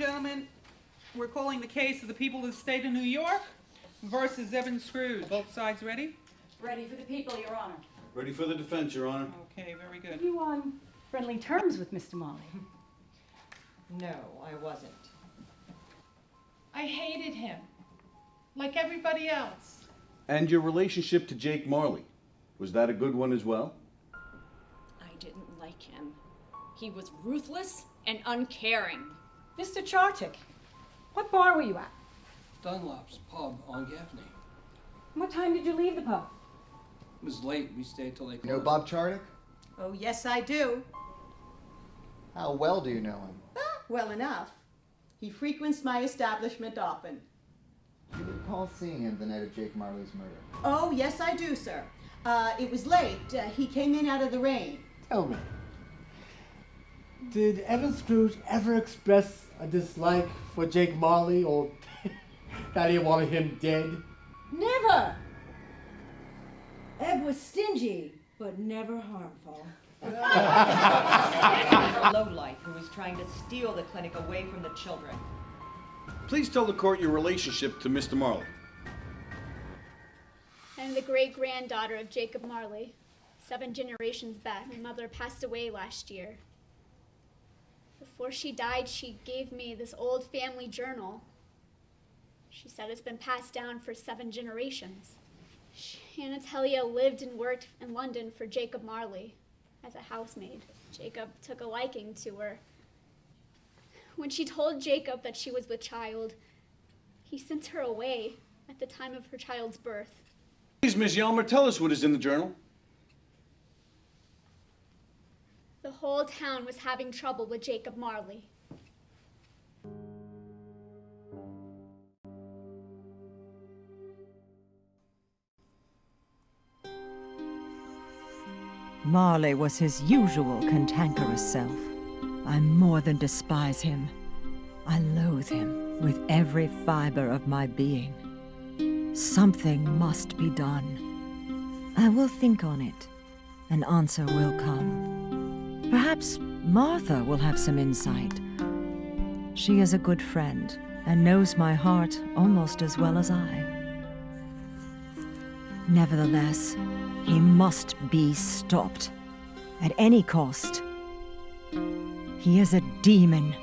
gentlemen, we're calling the case of the people of the state of New York versus Evan Scrooge. Both sides ready? Ready for the people, Your Honor. Ready for the defense, Your Honor. Okay, very good. Are you on friendly terms with Mr. Marley? No, I wasn't. I hated him, like everybody else. And your relationship to Jake Marley, was that a good one as well? I didn't like him. He was ruthless and uncaring. Mr. Chartick, what bar were you at? Dunlop's pub on Gaffney. What time did you leave the pub? It was late. We stayed till they closed. You know Bob Chartick? Oh, yes, I do. How well do you know him? Well enough. He frequents my establishment often. Do you recall seeing him the night of Jake Marley's murder? Oh, yes, I do, sir. It was late. He came in out of the rain. Tell me, did Evan Scrooge ever express a dislike for Jake Marley or that he wanted him dead? Never! Eb was stingy, but never harmful. A lowlife who was trying to steal the clinic away from the children. Please tell the court your relationship to Mr. Marley. I'm the great-granddaughter of Jacob Marley. 7 generations back. My mother passed away last year. Before she died, she gave me this old family journal. She said it's been passed down for 7 generations. Anatolia lived and worked in London for Jacob Marley as a housemaid. Jacob took a liking to her. When she told Jacob that she was with child, he sent her away at the time of her child's birth. Please, Miss Yelmer, tell us what is in the journal. The whole town was having trouble with Jacob Marley. Marley was his usual cantankerous self. I more than despise him. I loathe him with every fiber of my being. Something must be done. I will think on it. An answer will come. Perhaps Martha will have some insight. She is a good friend and knows my heart almost as well as I. Nevertheless, he must be stopped at any cost. He is a demon,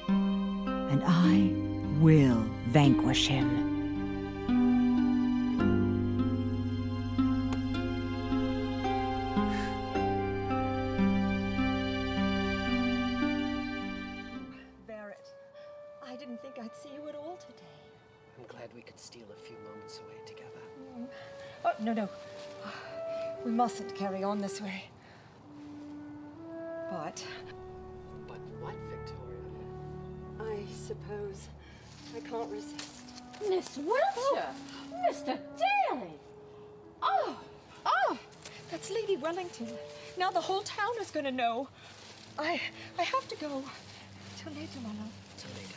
and I will vanquish him. Barrett, I didn't think I'd see you at all today. I'm glad we could steal a few moments away together. Oh, no. We mustn't carry on this way. But What, Victoria? I suppose I can't resist. Miss Wiltshire! Mr. Daly! Oh, that's Lady Wellington. Now the whole town is going to know. I have to go. Till later, my love. Till later.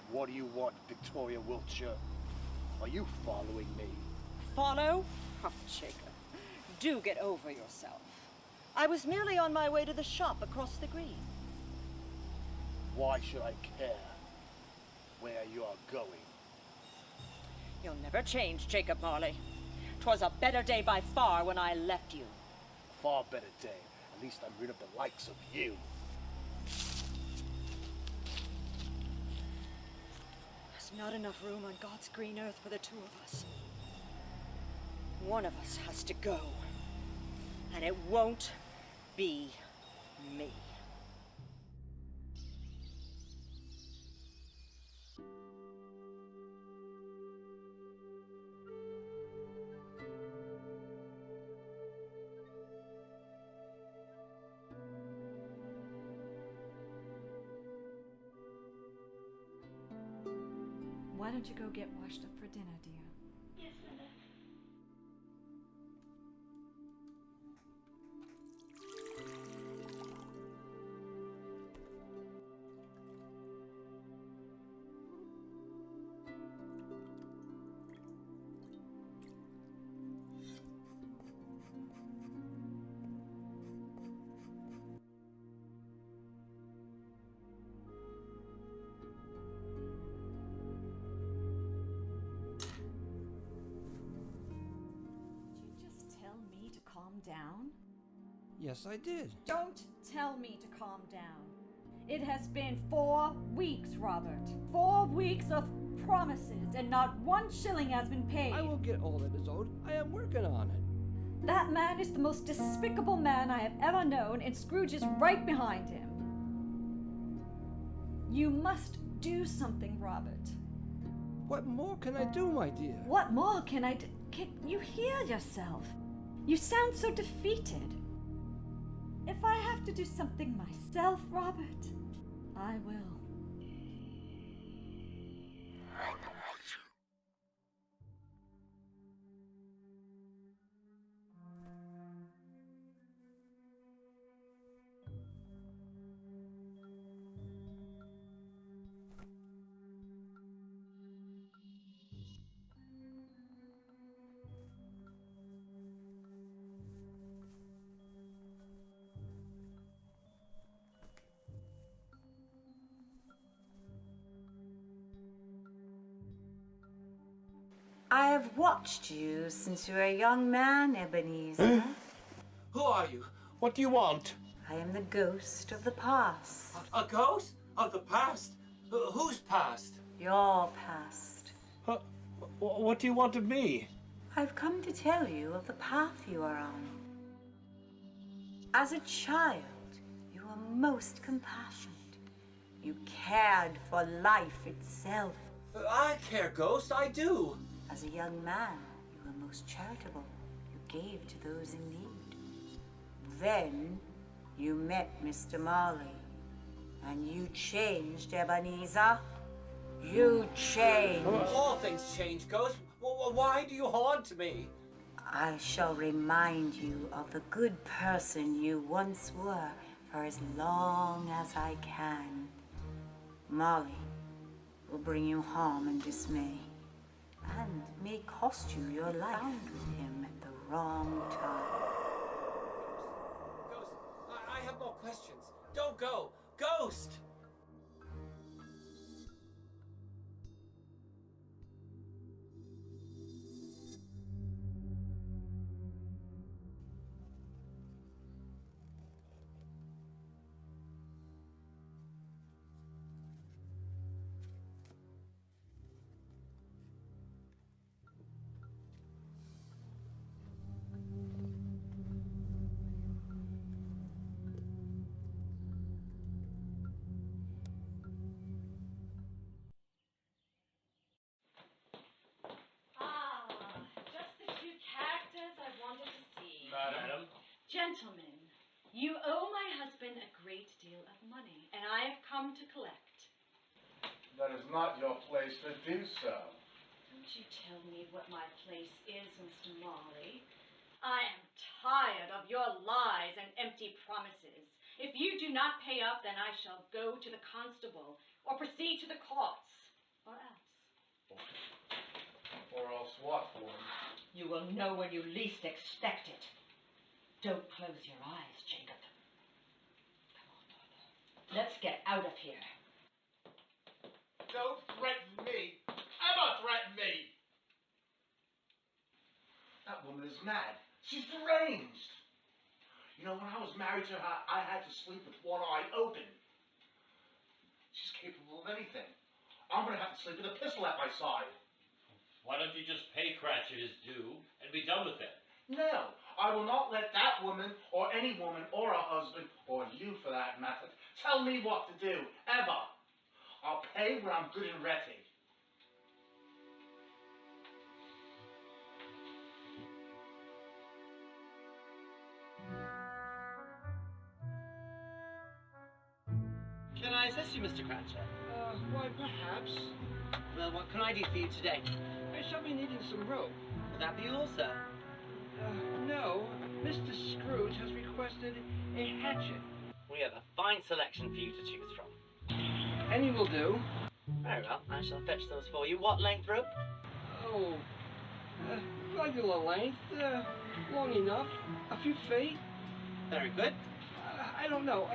What do you want, Victoria Wiltshire? Are you following me? Follow? Oh, Jacob, do get over yourself. I was merely on my way to the shop across the green. Why should I care where you are going? You'll never change, Jacob Marley. 'Twas a better day by far when I left you. Far better day. At least I'm rid of the likes of you. There's not enough room on God's green earth for the two of us. One of us has to go. And it won't be me. Why don't you go get washed up for dinner, dear? Yes, Mother. Tell me to calm down? Yes, I did. Don't tell me to calm down. It has been 4 weeks, Robert. 4 weeks of promises, and not 1 shilling has been paid. I will get all that is owed. I am working on it. That man is the most despicable man I have ever known, and Scrooge is right behind him. You must do something, Robert. What more can I do, my dear? What more can I do? Can you hear yourself? You sound so defeated. If I have to do something myself, Robert, I will. I have watched you since you were a young man, Ebenezer. Who are you? What do you want? I am the ghost of the past. A ghost? Of the past? Whose past? Your past. What do you want of me? I've come to tell you of the path you are on. As a child, you were most compassionate. You cared for life itself. I care, Ghost, I do. As a young man, you were most charitable. You gave to those in need. Then you met Mr. Marley, and you changed, Ebenezer. You changed. All things change, Ghost. Why do you haunt me? I shall remind you of the good person you once were for as long as I can. Marley will bring you harm and dismay, and may cost you your life. Found with him at the wrong time. Ghost, I have no questions. Don't go. Ghost! Madam. Gentlemen, you owe my husband a great deal of money, and I have come to collect. That is not your place to do so. Don't you tell me what my place is, Mr. Marley. I am tired of your lies and empty promises. If you do not pay up, then I shall go to the constable, or proceed to the courts, or else. Or else what, woman? You will know when you least expect it. Don't close your eyes, Jacob. Come on, Arthur. Let's get out of here. Don't threaten me! Ever threaten me! That woman is mad. She's deranged. You know, when I was married to her, I had to sleep with one eye open. She's capable of anything. I'm gonna have to sleep with a pistol at my side. Why don't you just pay Cratchit his due and be done with it? No, I will not let that woman, or any woman, or a husband, or you for that matter, tell me what to do, ever. I'll pay when I'm good and ready. Can I assist you, Mr. Cratchit? Why, perhaps. Well, what can I do for you today? I shall be needing some rope. Will that be all, sir? No. Mr. Scrooge has requested a hatchet. We have a fine selection for you to choose from. Any will do. Very well, I shall fetch those for you. What length rope? Oh, regular length, long enough, a few feet. Very good. I don't know.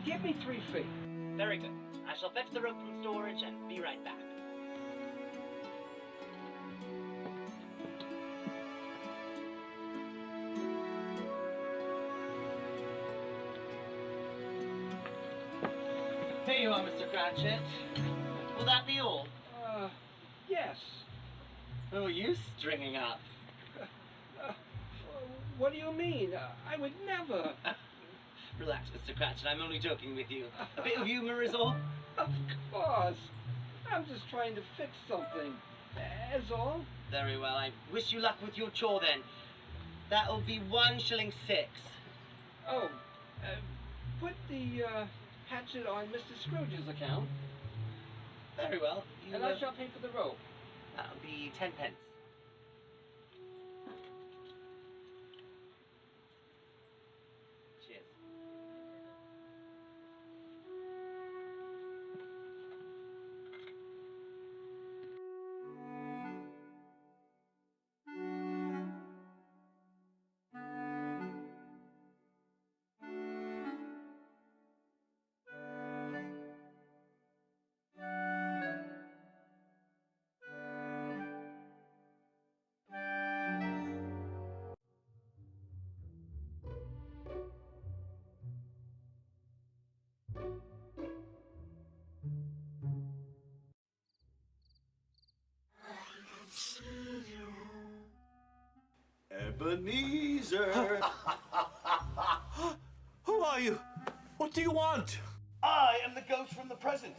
Give me 3 feet. Very good. I shall fetch the rope from storage and be right back. Here you are, Mr. Cratchit. Will that be all? Yes. Who are you stringing up? What do you mean? I would never. Relax, Mr. Cratchit. I'm only joking with you. A bit of humor is all. Of course. I'm just trying to fix something. That's all. Very well. I wish you luck with your chore then. That'll be 1 shilling 6. Oh, put the hatchet on Mr. Scrooge's account. Very well. And I shall pay for the rope. That'll be 10 pence. Cheers. Ebenezer! Who are you? What do you want? I am the ghost from the present.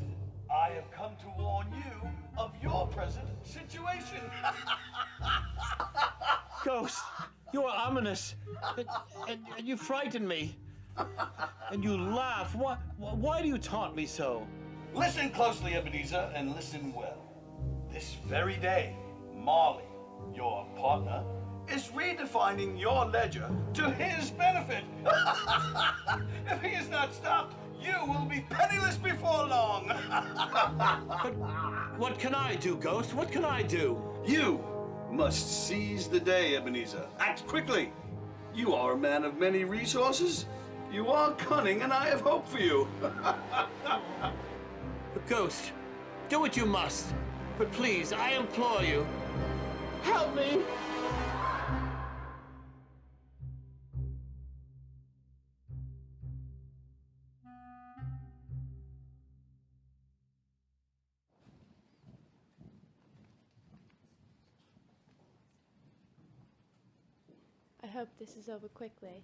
I have come to warn you of your present situation. Ghost, you are ominous. And you frighten me. And you laugh. Why do you taunt me so? Listen closely, Ebenezer, and listen well. This very day, Marley, your partner, is redefining your ledger to his benefit. If he is not stopped, you will be penniless before long. But what can I do, Ghost? What can I do? You must seize the day, Ebenezer. Act quickly. You are a man of many resources. You are cunning, and I have hope for you. Ghost, do what you must. But please, I implore you, help me! I hope this is over quickly.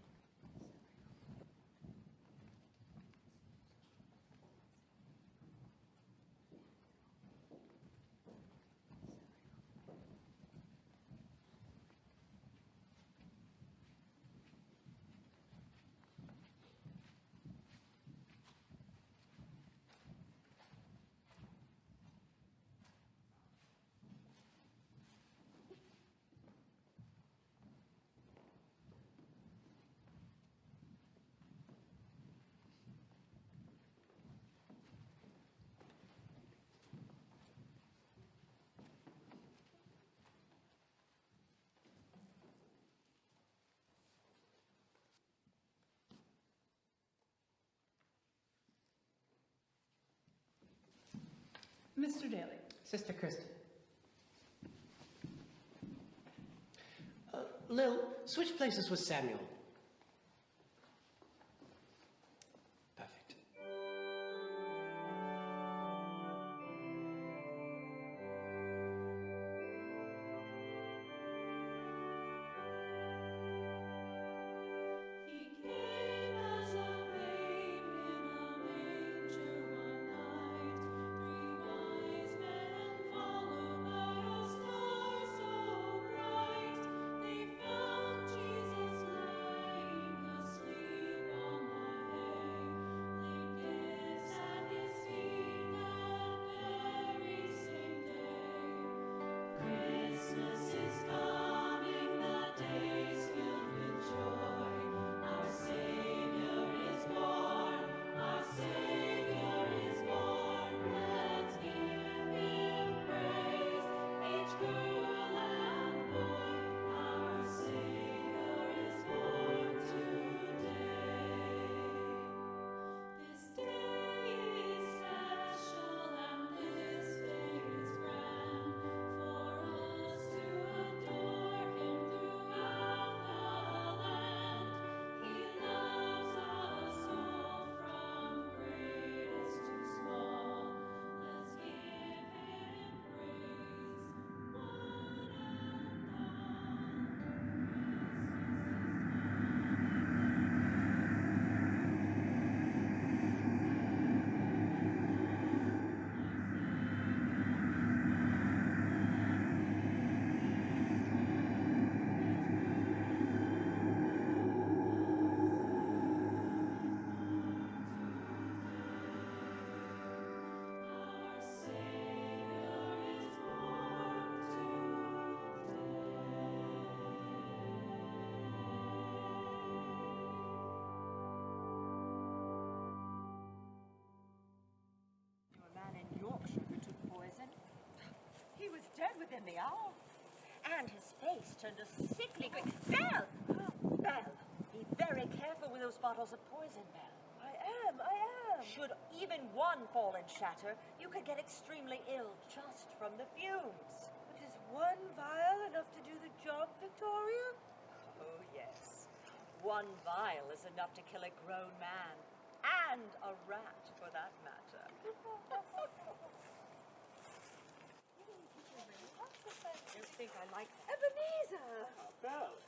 Mr. Daly. Sister Kristen. Lil, switch places with Samuel. Perfect. dead within the hour. And his face turned a sickly green. Belle! Belle, be very careful with those bottles of poison, Belle. I am. Should even one fall and shatter, you could get extremely ill just from the fumes. But is one vial enough to do the job, Victoria? Oh, yes. One vial is enough to kill a grown man. And a rat, for that matter. You think I like that? Ebenezer! Belle,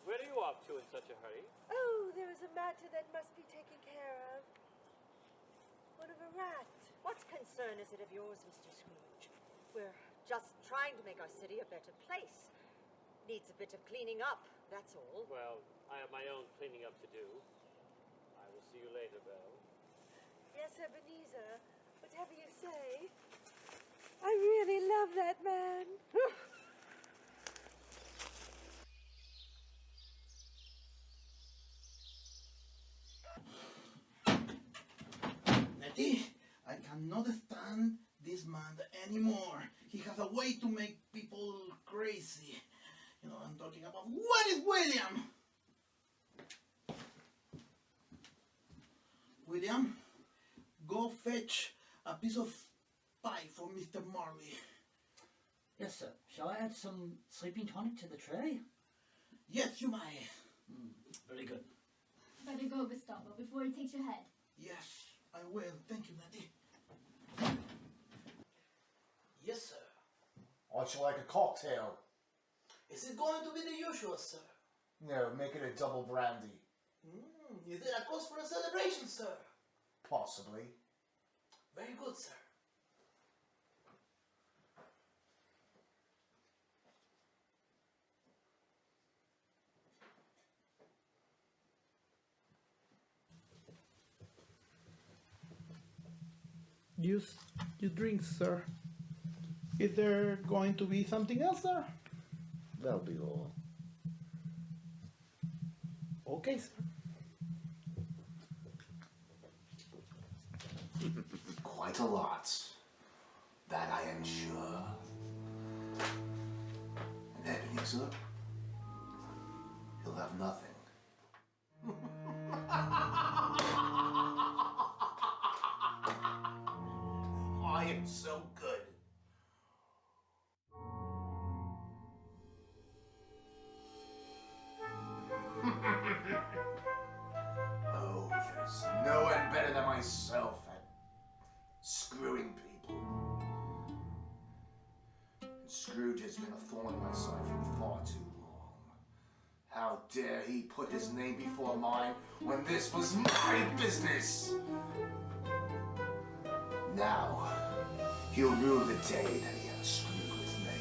where are you off to in such a hurry? Oh, there is a matter that must be taken care of. What of a rat? What concern is it of yours, Mr. Scrooge? We're just trying to make our city a better place. Needs a bit of cleaning up, that's all. Well, I have my own cleaning up to do. I will see you later, Belle. Yes, Ebenezer. Whatever you say. I really love that man. Nettie, I cannot stand this man anymore. He has a way to make people crazy. You know what I'm talking about. What is William? William, go fetch a piece of pie for Mr. Marley. Yes, sir. Shall I add some sleeping tonic to the tray? Yes, you may. Very good. Better go, Gustavo, before he takes your head. Yes, I will. Thank you, Nettie. Yes, sir. Would you like a cocktail? Is it going to be the usual, sir? No, make it a double brandy. Is it a cause for a celebration, sir? Possibly. Very good, sir. Use your drinks, sir. Is there going to be something else, sir? That'll be all. Okay, sir. Quite a lot. That I am sure. And Ebenezer, he'll have nothing. I am so good. Oh, there's no one better than myself at screwing people. And Scrooge has been a thorn in my side for far too long. How dare he put his name before mine when this was my business? Now, he'll rue the day that he ever screwed with me.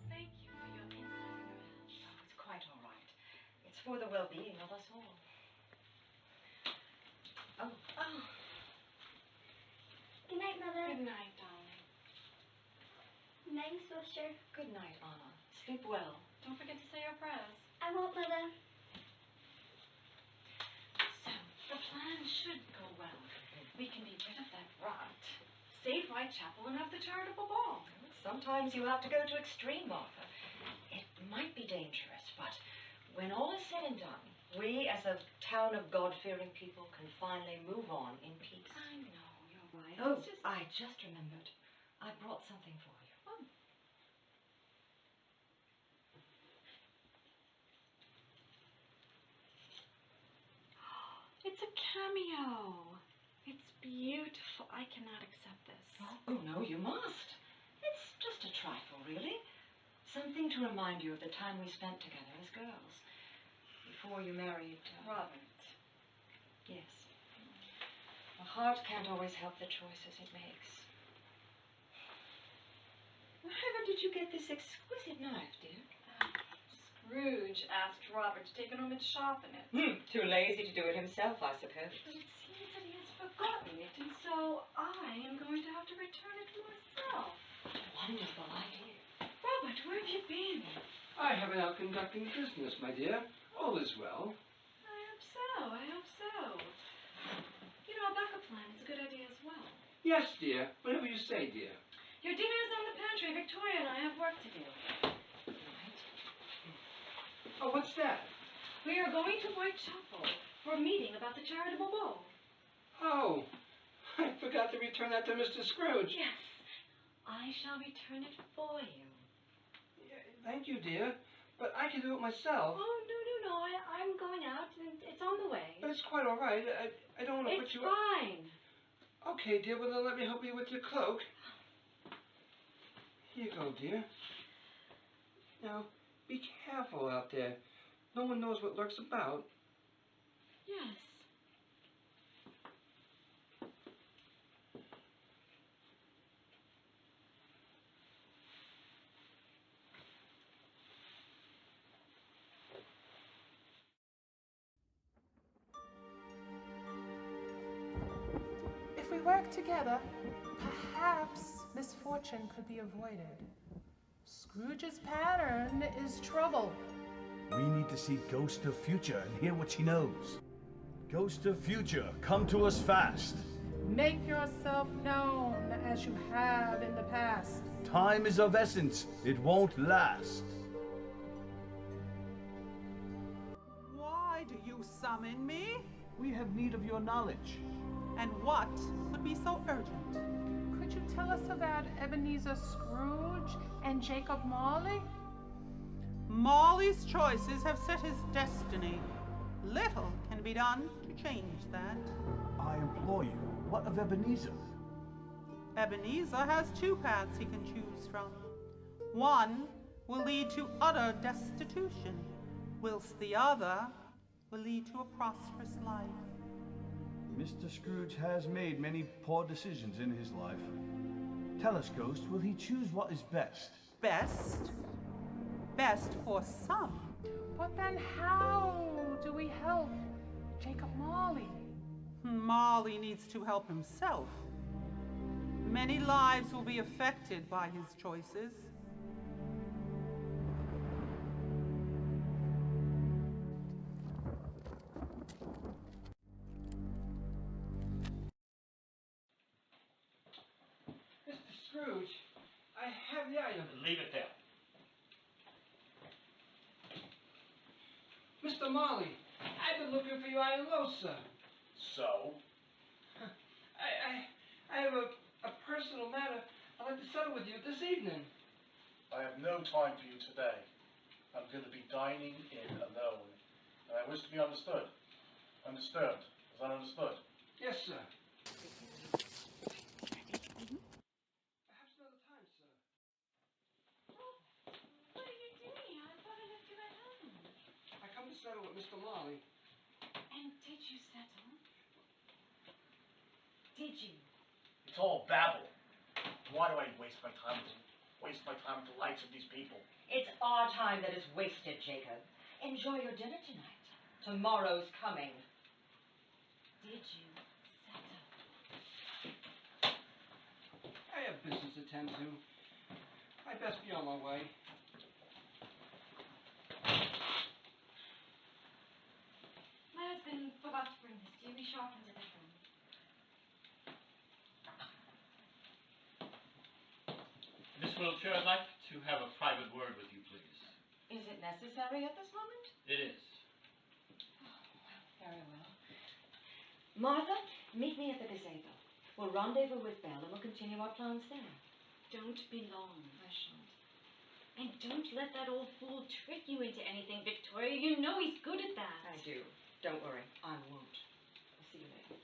Thank you for your insight in your health. Oh, it's quite all right. It's for the well-being of us all. Oh. Good night, Mother. Good night, darling. Good night, sister. Good night, Anna. Sleep well. Don't forget to say your prayers. I won't, Mother. So, the plan should go well. We can be rid of that rat, save Whitechapel, and have the charitable ball. Sometimes you have to go to extreme, Martha. It might be dangerous, but when all is said and done, we as a town of God-fearing people can finally move on in peace. I know, you're right. Oh, I just remembered. I brought something for you. Oh. It's a cameo. It's beautiful. I cannot accept this. Oh, no, you must. It's just a trifle, really. Something to remind you of the time we spent together as girls. Before you married... Robert. Yes. A heart can't always help the choices it makes. Wherever did you get this exquisite knife, dear? Scrooge asked Robert to take it home and sharpen it. Too lazy to do it himself, I suppose. But it seems that he has forgotten it, and so I am going to have to return it to myself. Wonderful idea. where have you been? I have been out conducting business, my dear. All is well. I hope so, I hope so. You know, a backup plan is a good idea as well. Yes, dear. Whatever you say, dear. Your dinner is on the pantry. Victoria and I have work to do. Oh, what's that? We are going to Whitechapel for a meeting about the charitable bowl. Oh, I forgot to return that to Mr. Scrooge. Yes, I shall return it for you. Thank you, dear. But I can do it myself. Oh, no, I'm going out and it's on the way. But it's quite all right. I don't want to put It's you... fine. Okay, dear. Well, then let me help you with your cloak. Here you go, dear. Now, be careful out there. No one knows what lurks about. Yes. If we work together, perhaps misfortune could be avoided. Scrooge's pattern is trouble. We need to see Ghost of Future and hear what she knows. Ghost of Future, come to us fast. Make yourself known as you have in the past. Time is of essence. It won't last. Why do you summon me? We have need of your knowledge. And what could be so urgent? Could you tell us about Ebenezer Scrooge and Jacob Marley? Marley's choices have set his destiny. Little can be done to change that. I implore you, what of Ebenezer? Ebenezer has two paths he can choose from. One will lead to utter destitution, whilst the other will lead to a prosperous life. Mr. Scrooge has made many poor decisions in his life. Tell us, Ghost, will he choose what is best? Best? Best for some. But then how do we help Jacob Marley? Marley needs to help himself. Many lives will be affected by his choices. Mr. Scrooge, I have the item. Leave it there. Mr. Marley, I've been looking for you all alone, sir. So? I have a personal matter I'd like to settle with you this evening. I have no time for you today. I'm going to be dining in alone. And I wish to be understood. Undisturbed. Is that understood? Yes, sir. Perhaps another time, sir. What are you doing? I thought I left you at home. I come to settle with Mr. Marley. And did you settle? Did you? It's all babble. Why do I waste my time with the likes of these people? It's our time that is wasted, Jacob. Enjoy your dinner tonight. Tomorrow's coming. Did you settle? I have business to tend to. I best be on my way. My husband forgot to bring this. Do you be sharp into this room? Miss Wiltshire, I'd like to have a private word with you, please. Is it necessary at this moment? It is. Very well. Martha, meet me at the gazebo. We'll rendezvous with Belle and we'll continue our plans there. Don't be long. I shan't. And don't let that old fool trick you into anything, Victoria. You know he's good at that. I do. Don't worry. I won't. I'll see you later.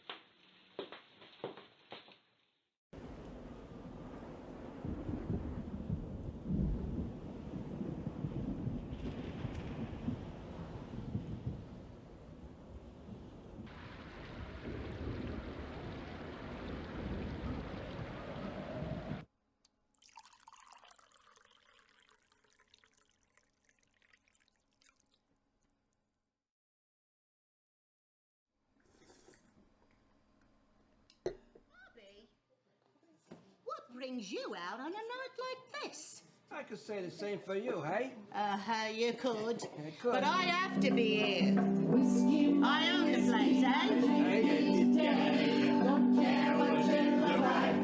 What brings you out on a night like this? I could say the same for you, hey? You could. could. But I have to be here. I own the place, eh?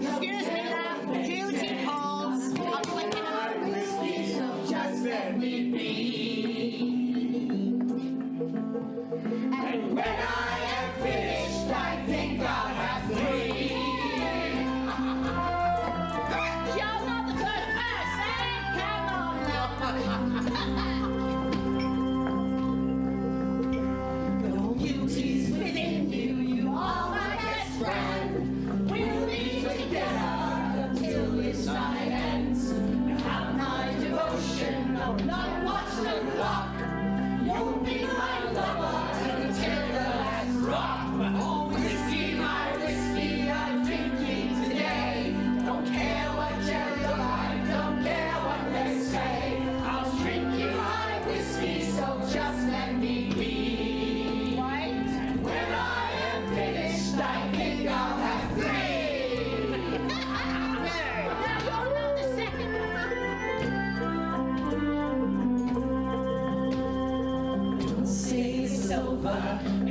Excuse me, love. Duty calls. I'm waking up. Just let me be. And when I am finished, I think I'll have 3. You're not the first person. Come on now. No beauty's within you. You are my best friend. We'll be together until this night ends. You have my devotion. I'll not watch the clock. You'll be my lover until the last drop. Oh, whiskey, my whiskey, I'm drinking today. Don't care what you look like, don't care what they say. I'll drink you my whiskey, so just let me be. Right? And when I am finished, I think I'll have 3. Now you're not the second Don't say it's over,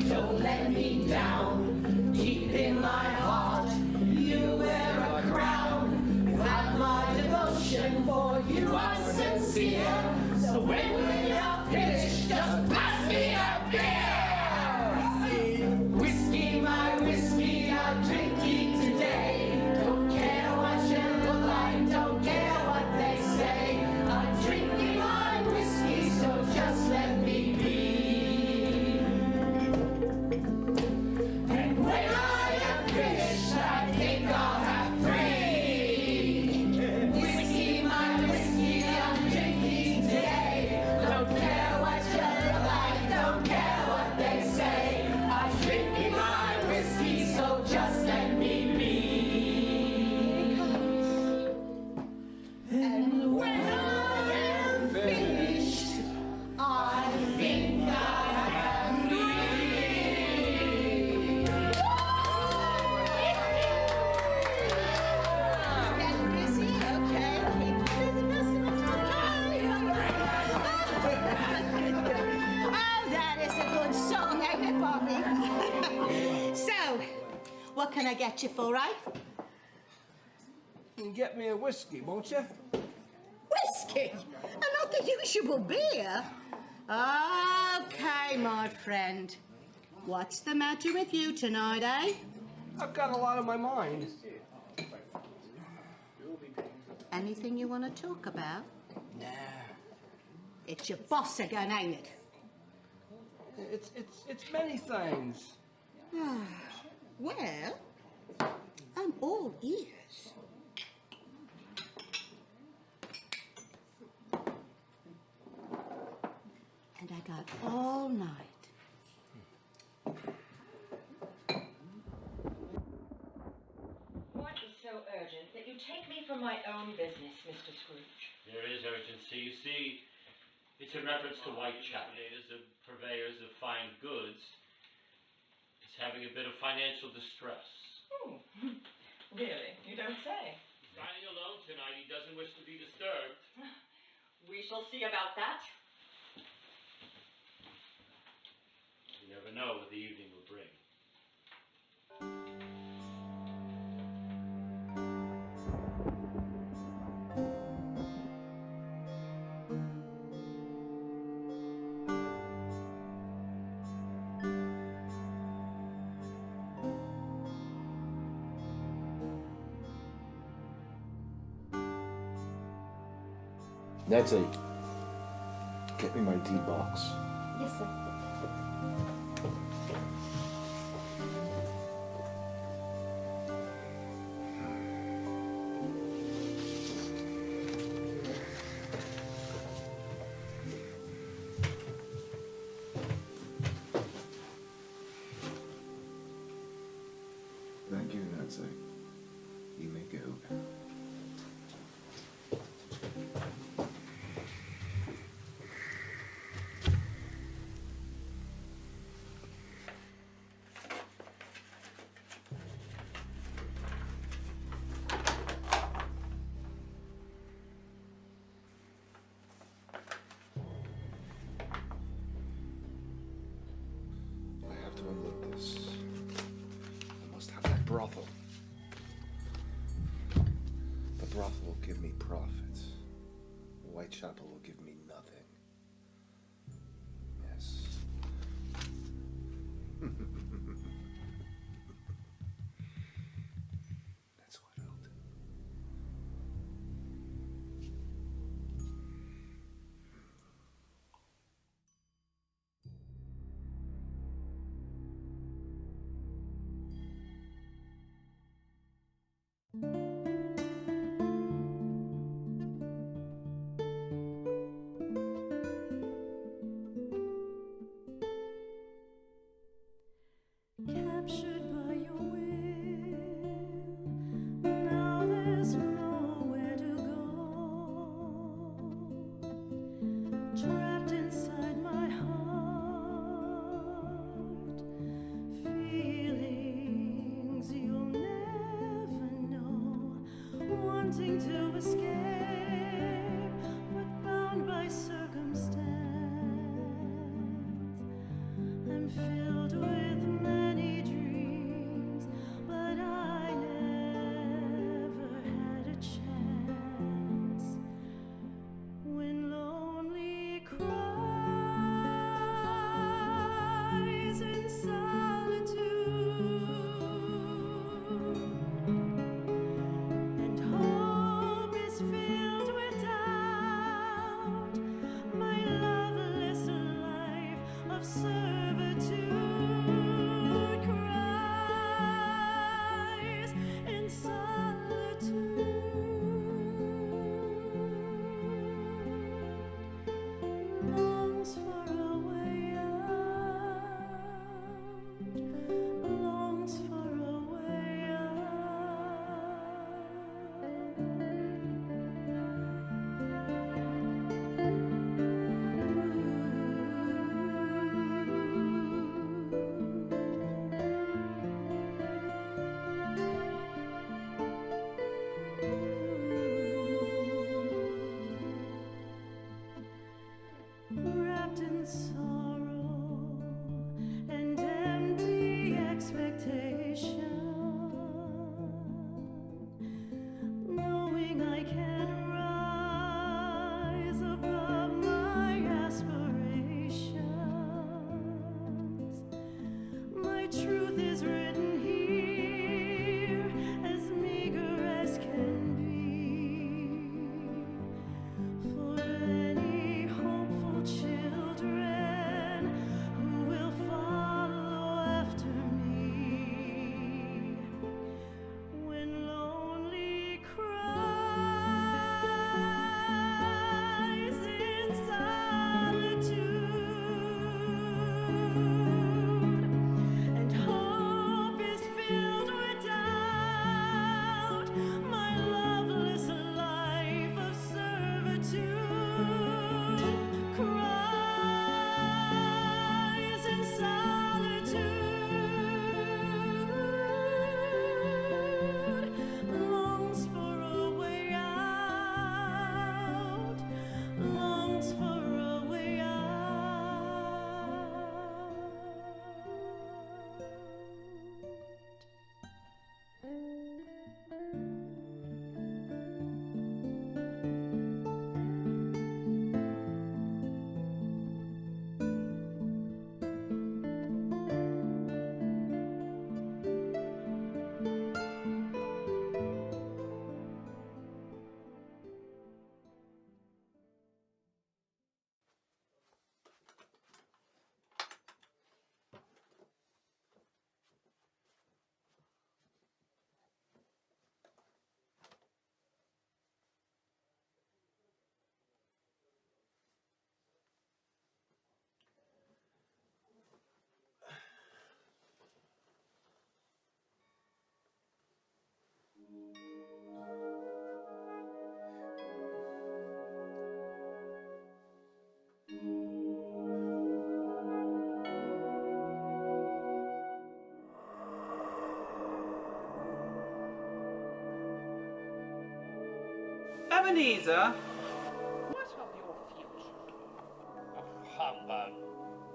don't let me down. Deep in my heart, you wear a crown. You have my devotion, for you are sincere. So when we are finished, just pass me a beer. Whiskey, my whiskey, I'm drinking today. Don't care what you look like, don't care what they say. I'm drinking my whiskey, so just let me be. And when I am finished, I think I'll have 3. Whiskey, my whiskey, I'm drinking today. Don't care what you look like, don't care what they say. I'm drinking my whiskey, so just let me be. And when I am finished, I think I have 3. Oh, that is a good song, ain't it, Bobby? So, what can I get you for, right? You can get me a whiskey, won't you? Whiskey? And not the usual beer? Okay, my friend. What's the matter with you tonight, eh? I've got a lot on my mind. Anything you want to talk about? Nah. It's your boss again, ain't it? It's many things. Well, I'm all ears. And I got all night. What is so urgent that you take me from my own business, Mr. Scrooge? There is urgency. You see, it's in reference to Whitechapel. The purveyors of fine goods is having a bit of financial distress. Oh, really? You don't say. He's dining alone tonight. He doesn't wish to be disturbed. We shall see about that. You never know what the evening will bring. That's it. Get me my tea box. Yes, sir. Thank you, Nancy. You may go. brothel will give me profits. Whitechapel will give me nothing. Yes. That's what I'll do. Captured by your will, now there's nowhere to go. Trapped inside my heart, feelings you'll never know, wanting to escape, but bound by circumstance. I'm filled with many dreams, but I never had a chance. When lonely cries in solitude, and hope is filled with doubt, my loveless life of servitude cries in solitude, longs for a way out, longs for a way wrapped in sorrow and empty expectation, knowing I can't rise above my aspirations. My truth is written here, as meager as can be, for any hopeful children who will follow after me. When lonely cries in solitude, and hope is filled with doubt, my loveless life of servitude cries in solitude, longs for a way out, longs for a way out. Ebenezer, What of your future? Oh, humbug.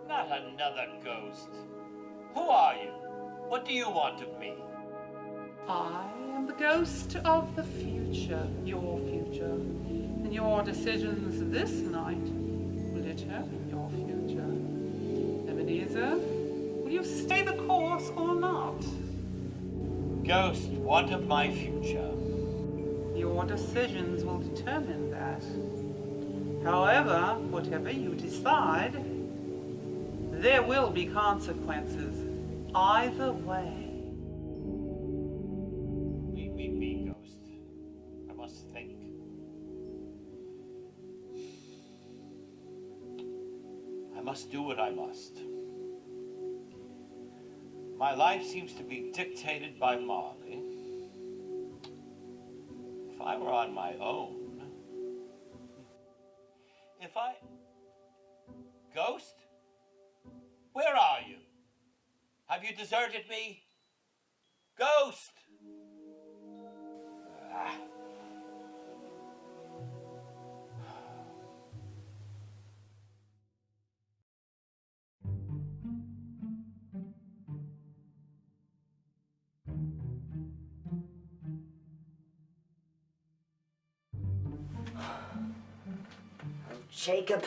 Not another ghost. Who are you? What do you want of me? I am the ghost of the future. future, and your decisions this night will determine your future. Ebenezer, will you stay the course or not? Ghost, what of my future? Your decisions will determine that. However, whatever you decide, there will be consequences either way. Leave me be, Ghost. I must think. I must do what I must. My life seems to be dictated by Marley. If I were on my own, Ghost? Where are you? Have you deserted me? Ghost! Ah. Jacob,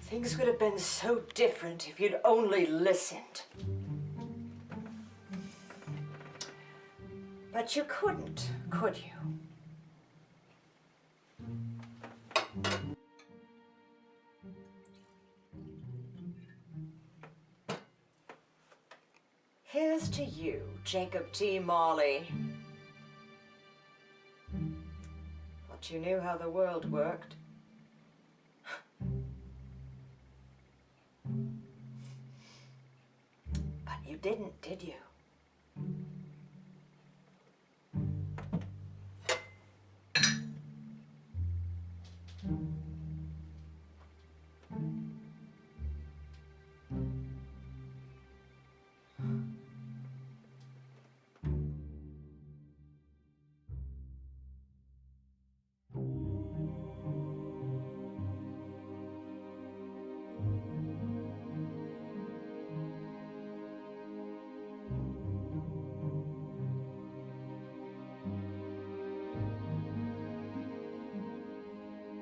things could have been so different if you'd only listened. But you couldn't, could you? Here's to you, Jacob T. Marley. But you knew how the world worked. But you didn't, did you?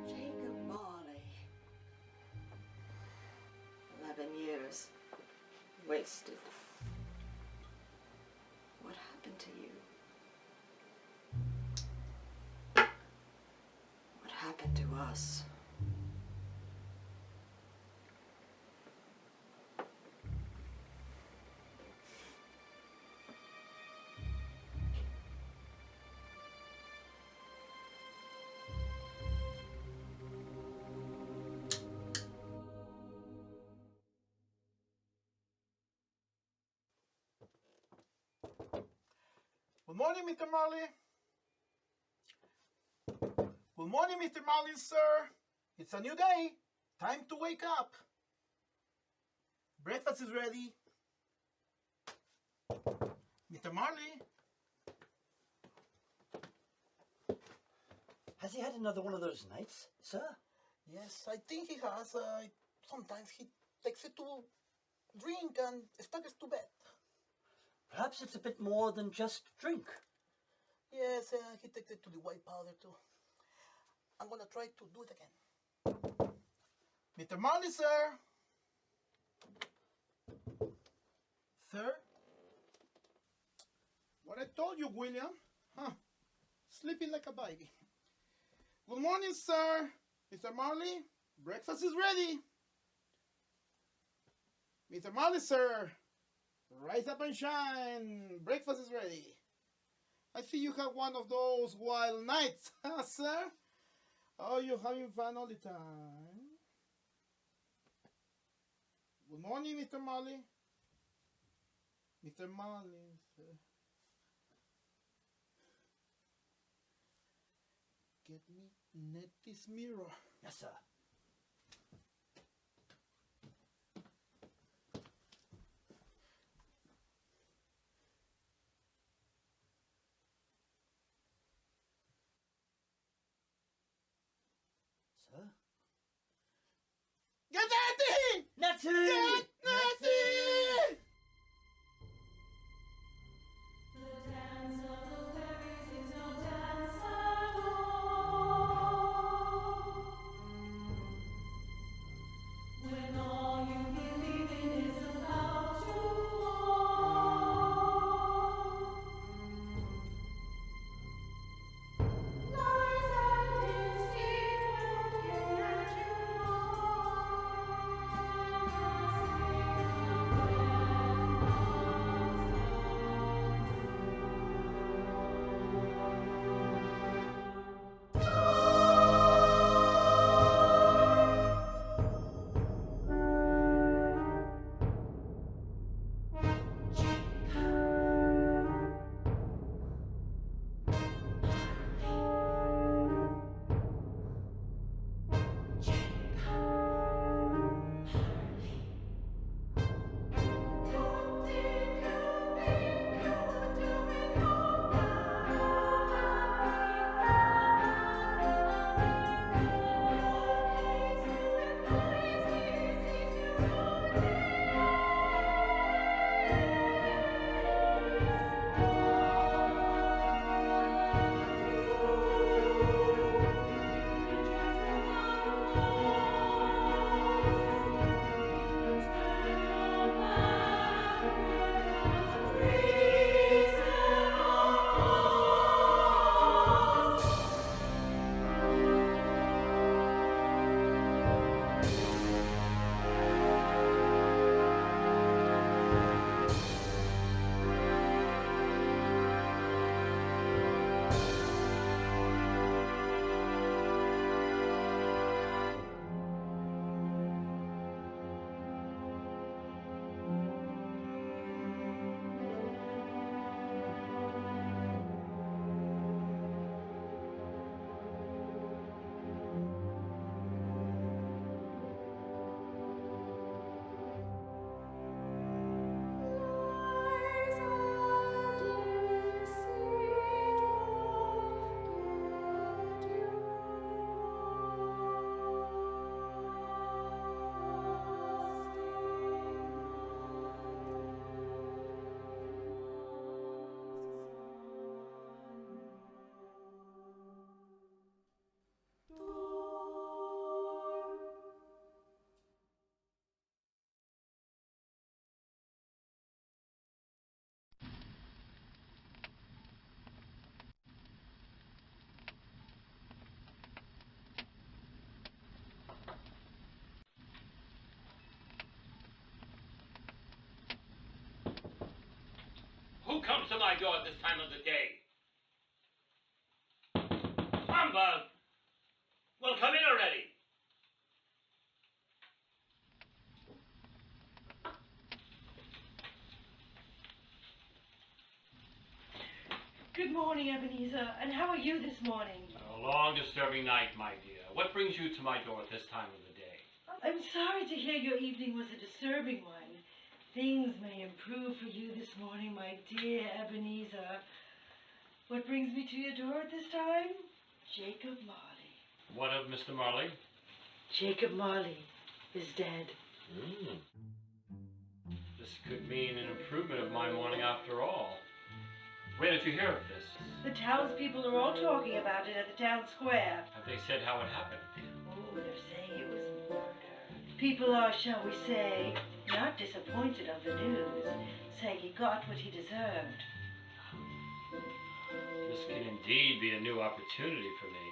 Jacob Marley. 11 years. Wasted. What happened to you? What happened to us? Good morning, Mr. Marley. Good morning, Mr. Marley, sir. It's a new day. Time to wake up. Breakfast is ready. Mr. Marley. Has he had another one of those nights, sir? Yes, I think he has. Sometimes he takes it to drink and staggers to bed. Perhaps it's a bit more than just drink. Yes, he takes it to the white powder too. I'm gonna try to do it again. Mr. Marley, sir. Sir? What I told you, William. Huh? Sleeping like a baby. Good morning, sir. Mr. Marley, breakfast is ready. Mr. Marley, sir. Rise up and shine. Breakfast is ready. I see you have one of those wild nights, huh, sir? Oh, you're having fun all the time. Good morning, Mr. Marley. Mr. Marley, sir. Get me Nettie's mirror. Yes, sir. Sir? Get Nettie! Nettie! Get Nettie! The dance of the fairies is no come to my door at this time of the day? Humbug! Well, come in already. Good morning, Ebenezer. And how are you this morning? A long, disturbing night, my dear. What brings you to my door at this time of the day? I'm sorry to hear your evening was a disturbing one. Things may improve for you this morning, my dear Ebenezer. What brings me to your door at this time? Jacob Marley. What of Mr. Marley? Jacob Marley is dead. This could mean an improvement of my morning after all. Where did you hear of this? The townspeople are all talking about it at the town square. Have they said how it happened? Oh, they're saying it was murder. People are, shall we say, not disappointed of the news, saying he got what he deserved. This can indeed be a new opportunity for me.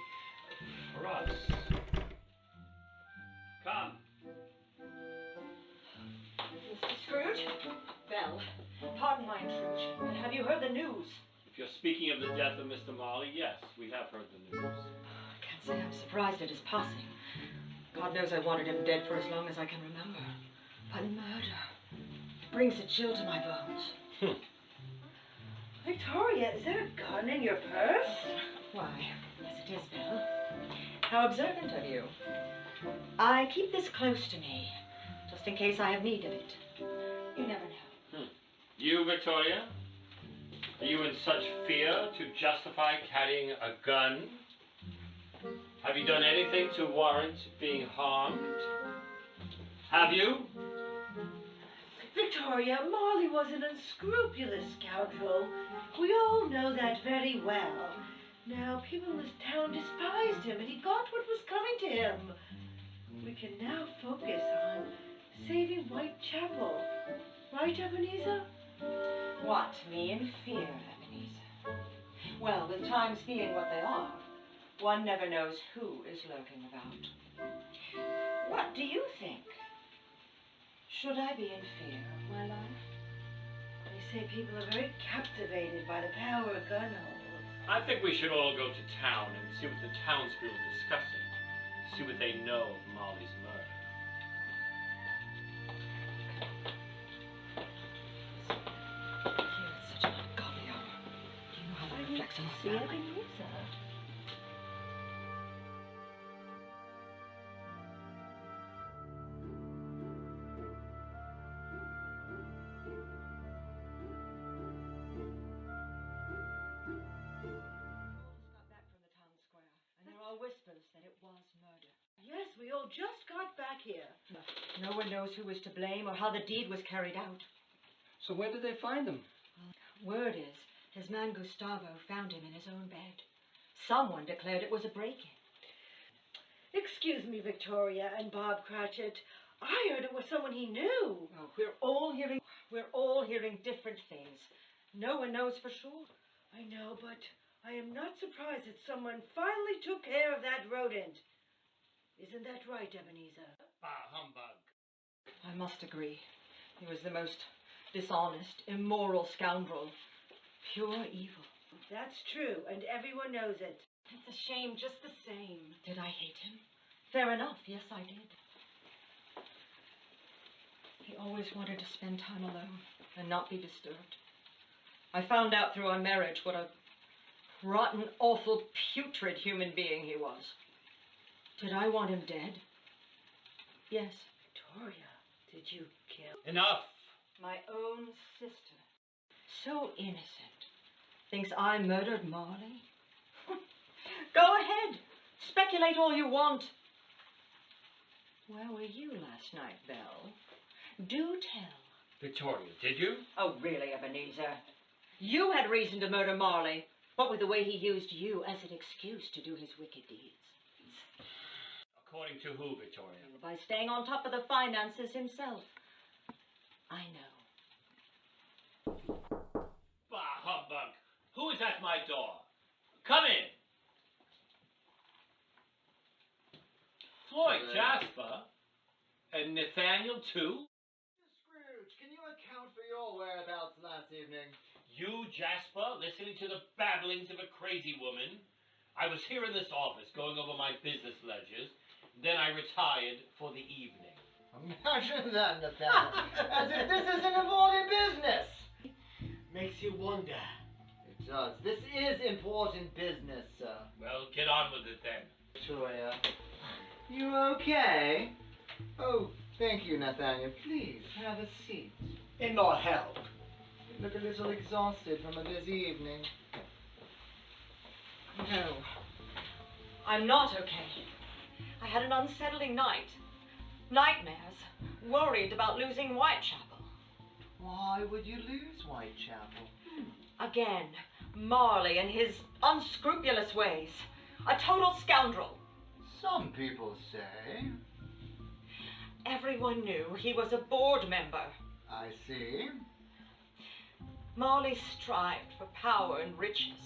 For us. Come. Mr. Scrooge? Belle, pardon my intrusion, but have you heard the news? If you're speaking of the death of Mr. Marley, yes, we have heard the news. I can't say I'm surprised at his passing. God knows I wanted him dead for as long as I can remember. But murder, it brings a chill to my bones. Victoria, is there a gun in your purse? Why, yes it is, Belle. How observant of you. I keep this close to me, just in case I have need of it. You never know. You, Victoria? Are you in such fear to justify carrying a gun? Have you done anything to warrant being harmed? Have you? Victoria, Marley was an unscrupulous scoundrel. We all know that very well. Now, people in this town despised him, and he got what was coming to him. We can now focus on saving Whitechapel. Right, Ebenezer? What, me in fear, Ebenezer? Well, with times being what they are, one never knows who is lurking about. What do you think? Should I be in fear of my life? They say people are very captivated by the power of gun holes. I think we should all go to town and see what the townspeople are discussing. See what they know of Marley's murder. Here it's such an ungodly hour. Do you know how that reflects on my family? Whispers that it was murder. Yes, we all just got back here. No one knows who was to blame or how the deed was carried out. So where did they find him? Word is, his man Gustavo found him in his own bed. Someone declared it was a break-in. Excuse me, Victoria and Bob Cratchit. I heard it was someone he knew. Oh, we're all hearing different things. No one knows for sure. I know, but I am not surprised that someone finally took care of that rodent. Isn't that right, Ebenezer? Ah, humbug. I must agree. He was the most dishonest, immoral scoundrel. Pure evil. That's true, and everyone knows it. It's a shame just the same. Did I hate him? Fair enough, yes I did. He always wanted to spend time alone and not be disturbed. I found out through our marriage what a rotten, awful, putrid human being he was. Did I want him dead? Yes. Victoria, did you kill? Enough! My own sister. So innocent. Thinks I murdered Marley? Go ahead. Speculate all you want. Where were you last night, Belle? Do tell. Victoria, did you? Oh, really, Ebenezer? You had reason to murder Marley. What with the way he used you as an excuse to do his wicked deeds? According to who, Victoria? By staying on top of the finances himself. I know. Bah, humbug! Who is at my door? Come in! Floyd Jasper? And Nathaniel, too? Scrooge, can you account for your whereabouts last evening? You, Jasper, listening to the babblings of a crazy woman? I was here in this office going over my business ledgers. Then I retired for the evening. Imagine that, Nathaniel. As if this isn't important business. Makes you wonder. It does. This is important business, sir. Well, get on with it then. Victoria, you okay? Oh, thank you, Nathaniel. Please, have a seat. It not help. You look a little exhausted from a busy evening. No, I'm not okay. I had an unsettling night. Nightmares. Worried about losing Whitechapel. Why would you lose Whitechapel? Again, Marley and his unscrupulous ways. A total scoundrel. Some people say. Everyone knew he was a board member. I see. Marley strived for power and riches,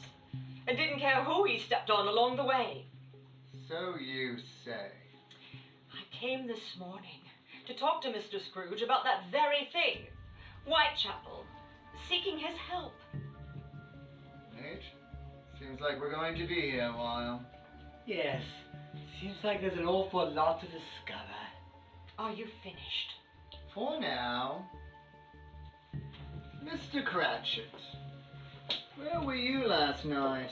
and didn't care who he stepped on along the way. So you say. I came this morning to talk to Mr. Scrooge about that very thing. Whitechapel, seeking his help. Nate, seems like we're going to be here a while. Yes. Seems like there's an awful lot to discover. Are you finished? For now. Mr. Cratchit, where were you last night?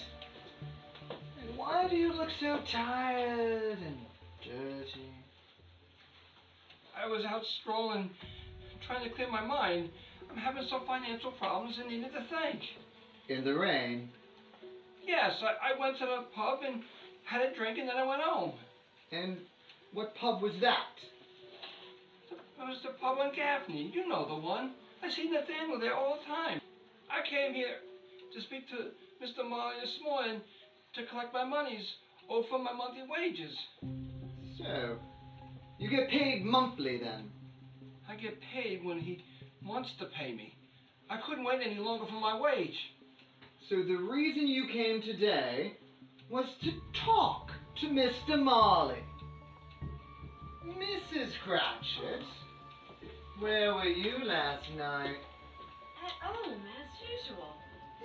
And why do you look so tired and dirty? I was out strolling, trying to clear my mind. I'm having some financial problems and needed to think. In the rain? Yes, I went to the pub and had a drink and then I went home. And what pub was that? It was the pub on Gaffney. You know the one. I see Nathaniel there all the time. I came here to speak to Mr. Marley this morning to collect my monies owed for my monthly wages. So, you get paid monthly then? I get paid when he wants to pay me. I couldn't wait any longer for my wage. So the reason you came today was to talk to Mr. Marley. Mrs. Cratchit, where were you last night? At home, as usual.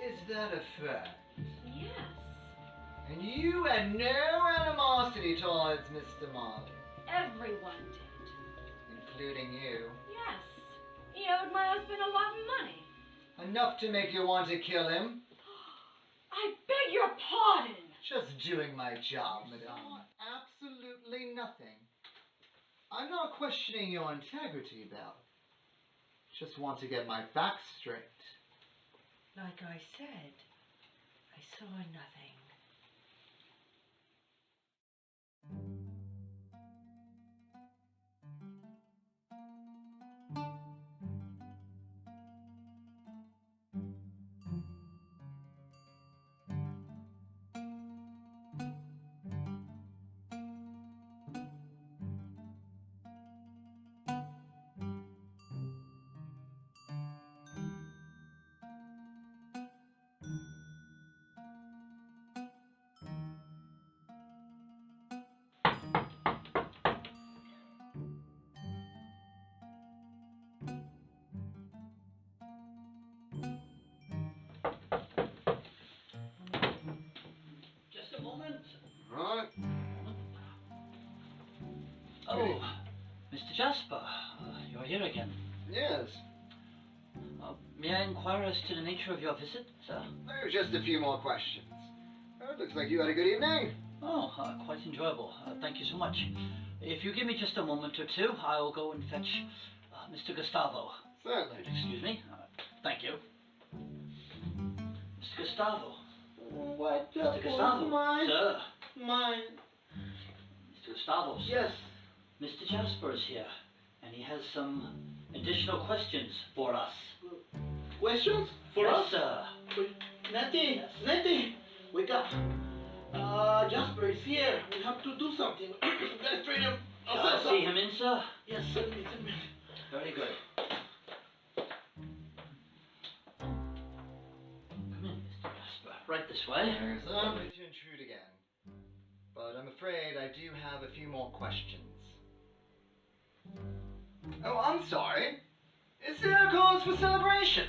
Is that a fact? Yes. And you had no animosity towards Mr. Marley? Everyone did. Including you? Yes. He owed my husband a lot of money. Enough to make you want to kill him? I beg your pardon. Just doing my job, madame. Absolutely nothing. I'm not questioning your integrity, Belle. Just want to get my facts straight. Like I said, I saw nothing. Just a moment. Right. Oh, Mr. Jasper, you're here again. Yes. May I inquire as to the nature of your visit, sir? Oh, just a few more questions. Oh, it looks like you had a good evening. Oh, quite enjoyable. Thank you so much. If you give me just a moment or two, I'll go and fetch Mr. Gustavo. Certainly. Excuse me. Thank you. Mr. Gustavo. What Mr. Gustavo. mine? Sir. Mine. Mr. Gustavo. Sir. Yes. Mr. Jasper is here, and he has some additional questions for us. Questions? For Yes, us? sir. Nettie, Yes. Nettie, wake up. Jasper is here. We have to do something. Let's trade him. Shall I see him in, sir? Yes, send me. Very good. Come in, Mr. Jasper. Right this way. Sorry to intrude again, but I'm afraid I do have a few more questions. Oh, I'm sorry. Is there a cause for celebration?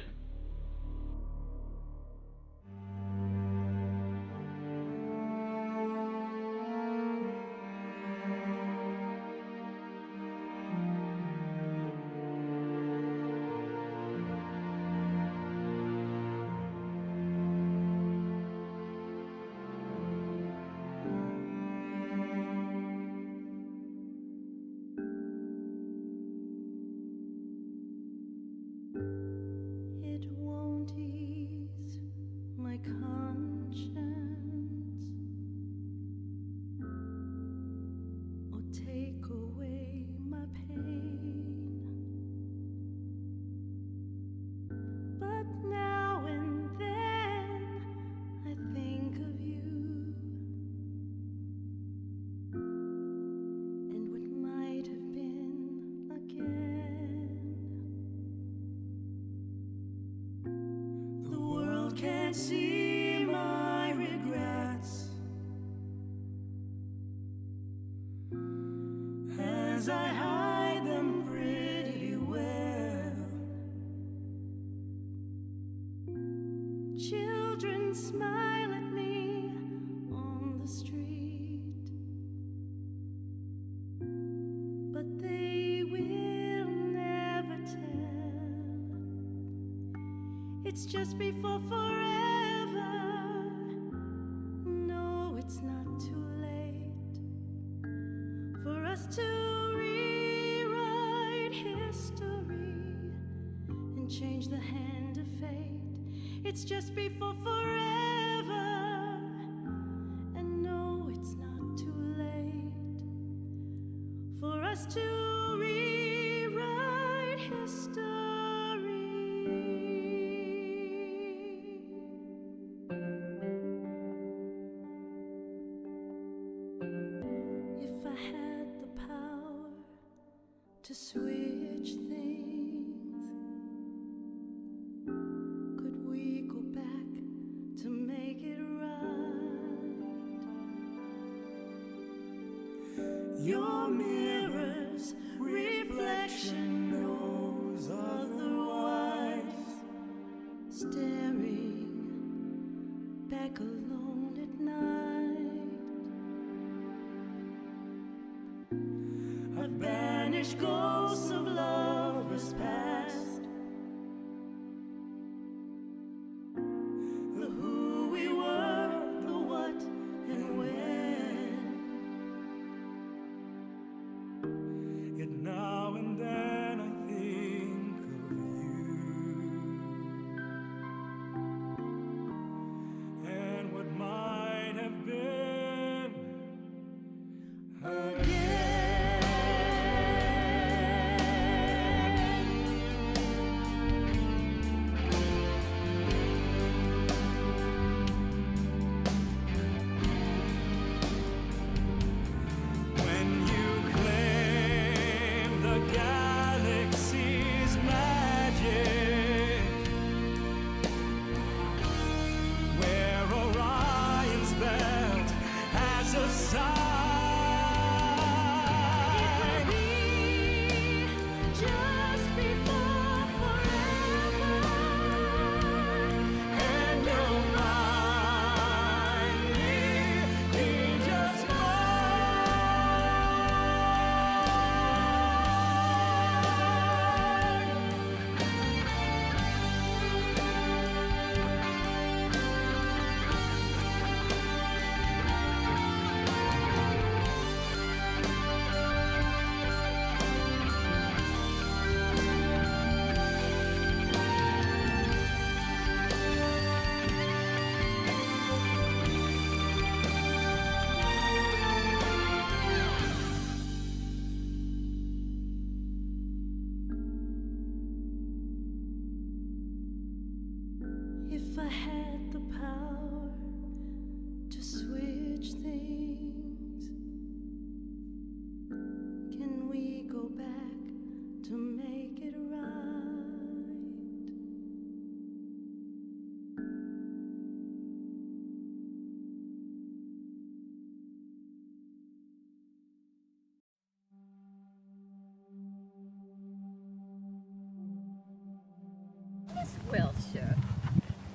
'cause I hide them pretty well. Children smile at me on the street, but they will never tell. It's just before forever. No, it's not too late for us to rewrite history and change the hand of fate. It's just before forever. And no, it's not too late for us to rewrite history. If I had the power to switch things, could we go back to make it right? Your mirror's reflection knows otherwise, staring back alone at night. I've banished ghosts of lovers past, the who we were, the what and when. Yet now and then I think of you and what might have been again. When you claim the galaxy's magic, where Orion's belt has a sign, it will be just before forever, and you'll find me just mine. If I had the power to switch things, can we go back to make it right? Miss Wiltshire.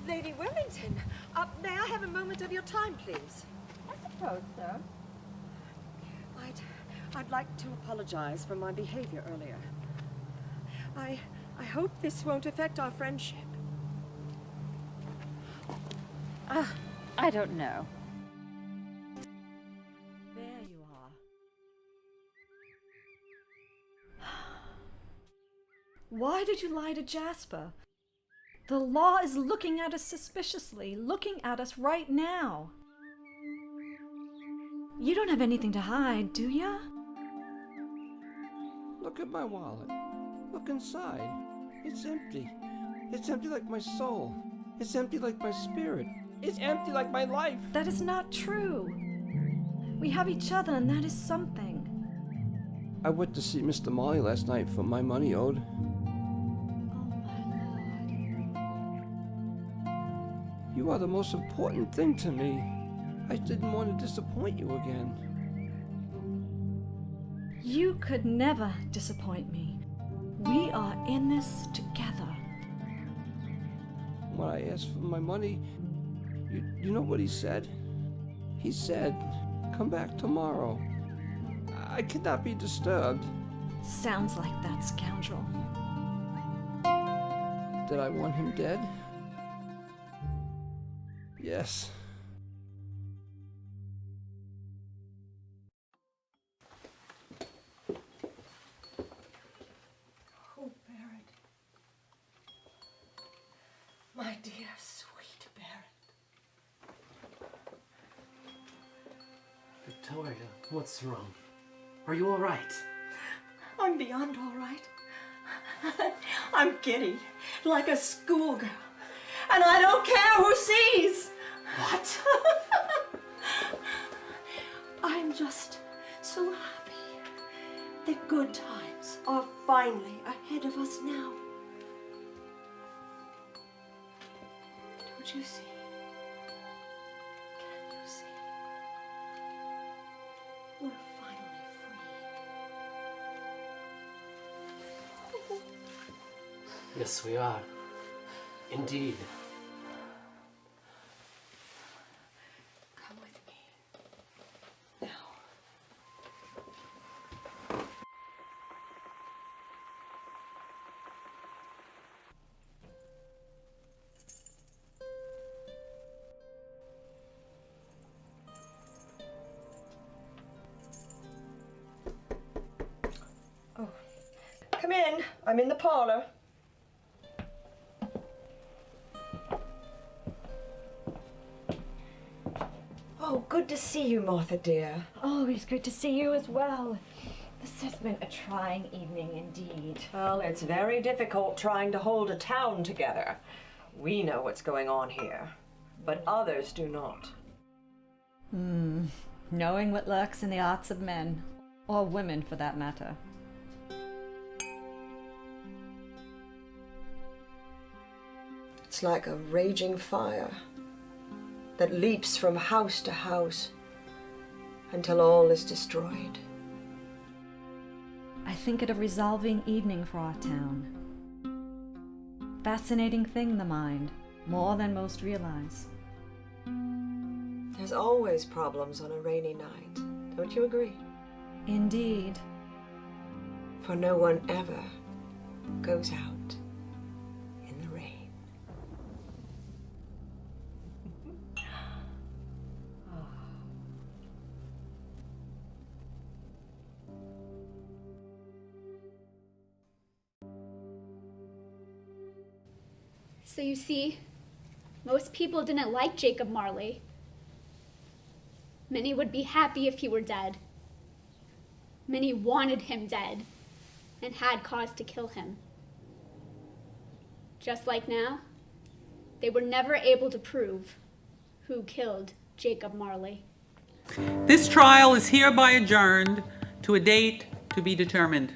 Lady Wellington, may I have a moment of your time, please? I suppose so. I'd like to apologize for my behavior earlier. I hope this won't affect our friendship. I don't know. There you are. Why did you lie to Jasper? The law is looking at us suspiciously, looking at us right now. You don't have anything to hide, do ya? Look at my wallet. Look inside. It's empty. It's empty like my soul. It's empty like my spirit. It's empty like my life. That is not true. We have each other, and that is something. I went to see Mr. Marley last night for my money owed. You are the most important thing to me. I didn't want to disappoint you again. You could never disappoint me. We are in this together. When I asked for my money, you know what he said? He said, "Come back tomorrow." I cannot be disturbed. Sounds like that scoundrel. Did I want him dead? Yes. Oh, Barrett. My dear, sweet Barrett. Victoria, what's wrong? Are you all right? I'm beyond all right. I'm giddy, like a schoolgirl. And I don't care who sees. What? I'm just so happy. The good times are finally ahead of us now. Don't you see? Can you see? We're finally free. Yes, we are. Indeed. Come with me. Now. Oh. Come in. I'm in the parlor. Oh, good to see you, Martha, dear. Always good to see you as well. This has been a trying evening indeed. Well, it's very difficult trying to hold a town together. We know what's going on here, but others do not. Knowing what lurks in the hearts of men, or women for that matter. It's like a raging fire that leaps from house to house until all is destroyed. I think it a resolving evening for our town. Fascinating thing, the mind, more than most realize. There's always problems on a rainy night, don't you agree? Indeed. For no one ever goes out in the rain. So you see, most people didn't like Jacob Marley. Many would be happy if he were dead. Many wanted him dead and had cause to kill him. Just like now, they were never able to prove who killed Jacob Marley. This trial is hereby adjourned to a date to be determined.